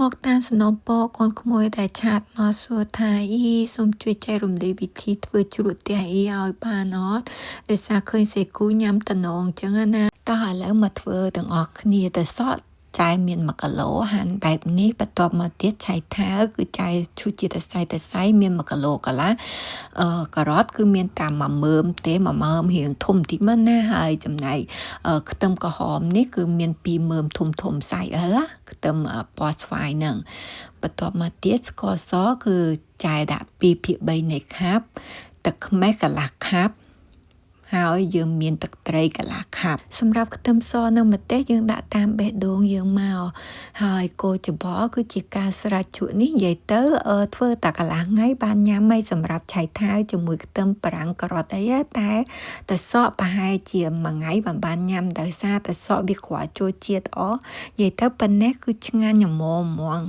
មកតាមសំណូមពរកូនក្មួយដែលឆាតមកសួរថាសូមជួយចែករំលែកវិធីធ្វើជ្រក់ទះឲ្យបានអត់ដោយសារឃើញសេគូញ៉ាំតំណងអញ្ចឹងណាតោះឥឡូវមកធ្វើទាំងអស់គ្នាទៅសក់ចាយមាន1គីឡូហាន់បែបនេះបន្ទាប់មកទៀតឆៃថាវគឺចាយឈូសជាតសៃមាន1គីឡូកន្លះការ៉ុតគឺមានតាម1មើមទេ1មើមរៀងធំតិចមកណាហើយចំណែកខ្ទឹមក្រហមនេះគឺមាន2មើមធំសាយអើខ្ទឹមពណ៌ស្វាយហ្នឹងបន្ទាប់មកទៀតស្ករសគឺចាយដាក់2/3នៃខាប់ទឹកខ្មេះកន្លះខាប់ហើយយើងមានទឹកត្រីកន្លះខាប់សម្រាប់ខ្ទឹមសនិងម្ទេសយើងដាក់តាមបេះដូងយើងមកហើយកូរច្បល់គឺជាការស្រាច់ជក់នេះនិយាយទៅធ្វើតែកន្លះថ្ងៃបានញ៉ាំហើយសម្រាប់ឆៃថាវជាមួយខ្ទឹមប្រាំងការ៉ុតអីតែសក់ប្រហែលជាមួយថ្ងៃបានញ៉ាំដោយសារតែសក់វាគ្រាន់ចូលជាតិនិយាយទៅប៉ុណ្ណេះគឺឆ្ងាញ់ល្មមហ្មង